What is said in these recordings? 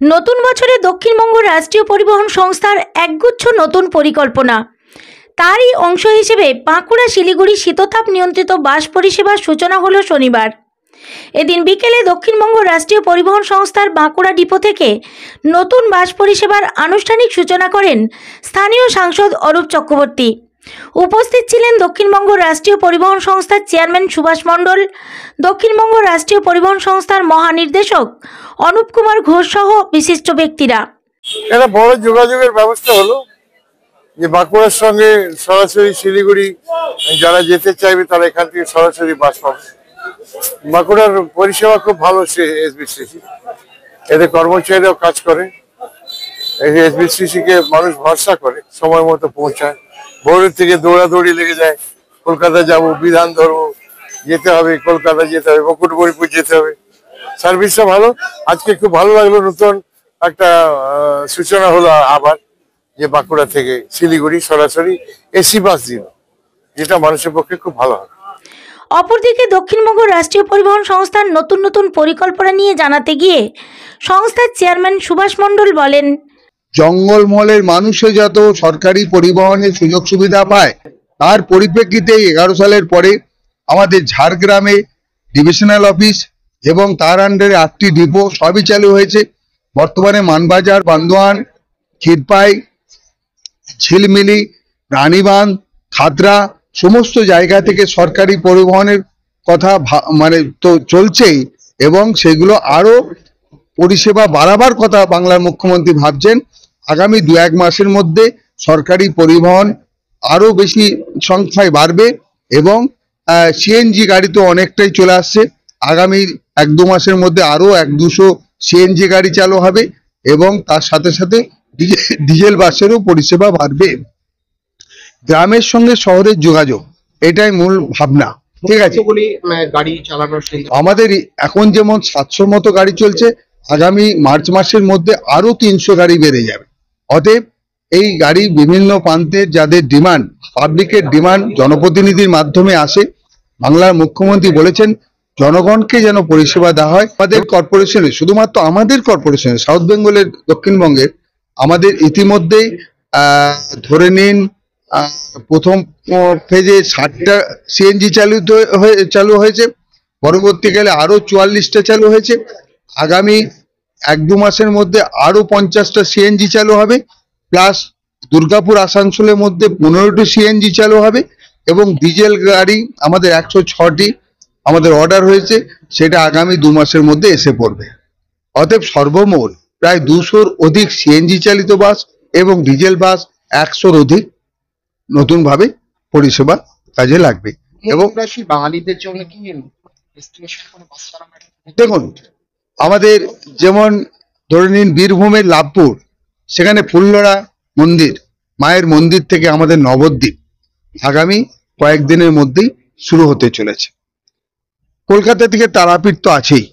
নতুন বছরে দক্ষিণবঙ্গ রাষ্ট্রীয় পরিবহন সংস্থার একগুচ্ছ নতুন পরিকল্পনা। তারই অংশ হিসেবে বাঁকুড়া শিলিগুড়ি শীততাপ নিয়ন্ত্রিত বাস পরিষেবার সূচনা হলো শনিবার। এদিন বিকেলে দক্ষিণবঙ্গ রাষ্ট্রীয় পরিবহন সংস্থার বাঁকুড়া ডিপো থেকে নতুন বাস পরিষেবার আনুষ্ঠানিক সূচনা করেন স্থানীয় সাংসদ অরূপ চক্রবর্তী। উপস্থিত ছিলেন দক্ষিণবঙ্গ রাষ্ট্রীয় পরিবহন সংস্থার চেয়ারম্যান সুভাষ মণ্ডল, দক্ষিণবঙ্গ রাষ্ট্রীয় পরিবহন সংস্থার মহানির্দেশক অনুপ কুমার ঘোষ সহ বিশিষ্ট ব্যক্তিরা। এটা বড় যোগাযোগের ব্যবস্থা হলো যে বাঁকুড়ার সঙ্গে সরাসরি শিলিগুড়ি যারা যেতে চাইবে তারা এখান থেকে সরাসরি বাস পাবে। বাঁকুড়ার পরিষেবা খুব ভালো সে এসবিসিসি, এদের কর্মচারীরাও কাজ করে, এসবিসিসি কে মানুষ ভরসা করে, সময় মতো পৌঁছায়। ভোরের থেকে দৌড়াদৌড়ি লেগে যায়, কলকাতা যাব, বিধান ধরবো, যেতে হবে, কলকাতা যেতে হবে, মুকুটমণিপুর যেতে হবে। সার্ভিসটা ভালো। আজকে খুব ভালো লাগলো, নতুন একটা সূচনা হলো আবার, যে বাঁকুড়া থেকে শিলিগুড়ি সরাসরি এসি বাস দিল, যেটা মানুষের পক্ষে খুব ভালো হবে। অপরদিকে দক্ষিণবঙ্গ রাষ্ট্রীয় পরিবহন সংস্থার নতুন নতুন পরিকল্পনা নিয়ে জানাতে গিয়ে সংস্থার চেয়ারম্যান সুভাষ মণ্ডল বলেন, জঙ্গলমহলের মানুষে যত সরকারি পরিবহনের সুযোগ সুবিধা পায়, তার পরিপ্রেক্ষিতে 11 সালের পরে আমাদের ঝাড়গ্রামে ডিভিশনাল অফিস এবং তার আন্ডারে 8টি ডিপো সবই চালু হয়েছে। বর্তমানে মানবাজার, বান্দোয়ান, ক্ষীরপাই, ঝিলমিলি, রানীবাঁধ, খাতড়া সমস্ত জায়গা থেকে সরকারি পরিবহনের কথা তো চলছেই, এবং সেগুলো আরো পরিষেবা বাড়াবার কথা বাংলার মুখ্যমন্ত্রী ভাবছেন। আগামী 2-1 মাসের মধ্যে সরকারি পরিবহন আরো বেশি সংখ্যায় বাড়বে এবং সিএনজি গাড়ি তো অনেকটাই চলে আসছে। আগামী 1-2 মাসের মধ্যে আরো 100-200 সিএনজি গাড়ি চালু হবে এবং তার সাথে সাথে ডিজেল বাসেরও পরিষেবা বাড়বে। গ্রামের সঙ্গে শহরের যোগাযোগ, এটাই মূল ভাবনা। ঠিক আছে, গাড়ি চালানোর আমাদের এখন যেমন 700 মতো গাড়ি চলছে, আগামী মার্চ মাসের মধ্যে আরো 300 গাড়ি বেড়ে যাবে। অতএব এই গাড়ি বিভিন্ন প্রান্তের যাদের ডিমান্ড, পাবলিকের ডিমান্ড জনপ্রতিনিধির মাধ্যমে আসে। বাংলার মুখ্যমন্ত্রী বলেছেন জনগণকে যেন পরিষেবা দেওয়া হয়। আমাদের কর্পোরেশনে, শুধুমাত্র আমাদের কর্পোরেশনে, সাউথ বেঙ্গলের, দক্ষিণবঙ্গের আমাদের ইতিমধ্যেই ধরে নিন প্রথম ফেজে 60টা সিএনজি চালু হয়েছে, পরবর্তীকালে আরো 44টা চালু হয়েছে। আগামী 1-2 মাসের মধ্যে আরো 50টা সিএনজি চালু হবে, প্লাস দুর্গাপুর আসানসোলের মধ্যে 15টি সিএনজি চালু হবে এবং ডিজেল গাড়ি আমাদের 106টি আমাদের অর্ডার হয়েছে, সেটা আগামী 2 মাসের মধ্যে এসে পড়বে। অতএব সর্বমোট প্রায় 200-র অধিক সিএনজি চালিত বাস এবং ডিজেল বাস 100-র অধিক নতুনভাবে পরিষেবা কাজে লাগবে। এবং বাঙালিদের জন্য কি দেখুন, আমাদের যেমন ধরে নিন বীরভূমের লাভপুর, সেখানে ফুল্লরা মন্দির, মায়ের মন্দির থেকে আমাদের নবদ্বীপ আগামী কয়েকদিনের মধ্যেই শুরু হতে চলেছে। কলকাতা থেকে তারাপীঠ তো আছেই,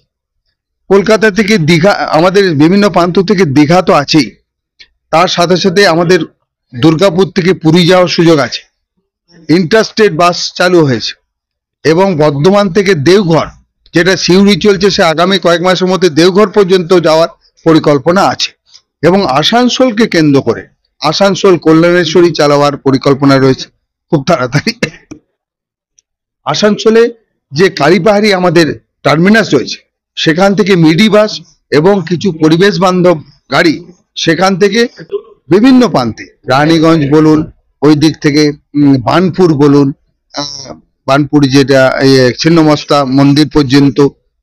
কলকাতা থেকে দীঘা, আমাদের বিভিন্ন প্রান্ত থেকে দীঘা তো আছেই, তার সাথে সাথে আমাদের দুর্গাপুর থেকে পুরী যাওয়ার সুযোগ আছে। ইন্টারস্টেট বাস চালু হয়েছে এবং বর্ধমান থেকে দেওঘর, যেটা সিউড়ি চলছে, সে আগামী কয়েক মাসের মধ্যে দেওঘর পর্যন্ত যাওয়ার পরিকল্পনা আছে। এবং আসানসোলকে কেন্দ্র করে আসানসোল কল্যাণেশ্বরী চালাবার পরিকল্পনা রয়েছে খুব তাড়াতাড়ি। আসানসোলে যে কালীপাহাড়ি আমাদের টার্মিনাস রয়েছে, সেখান থেকে মিডি বাস এবং কিছু পরিবেশ বান্ধব গাড়ি সেখান থেকে বিভিন্ন প্রান্তে, রানীগঞ্জ বলুন, ওই দিক থেকে বানপুর বলুন, বানপুর যেটা ছিন্নমস্তা মন্দির পর্যন্ত,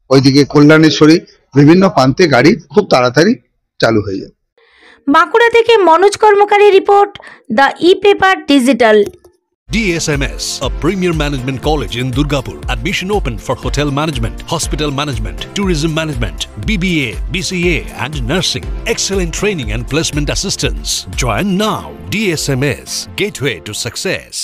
ওইদিকে কল্যাণেশ্বরী, বিভিন্ন প্রান্তে গাড়ি খুব তাড়াতাড়ি চালু হয়ে যাবে। বাঁকুড়া থেকে মনোজ কর্মকারী report, the e paper digital. DSMS, a premier management college in Durgapur. Admission open for hotel management, hospital management, tourism management, BBA, BCA and nursing. Excellent training and placement assistance. Join now. DSMS, gateway to success.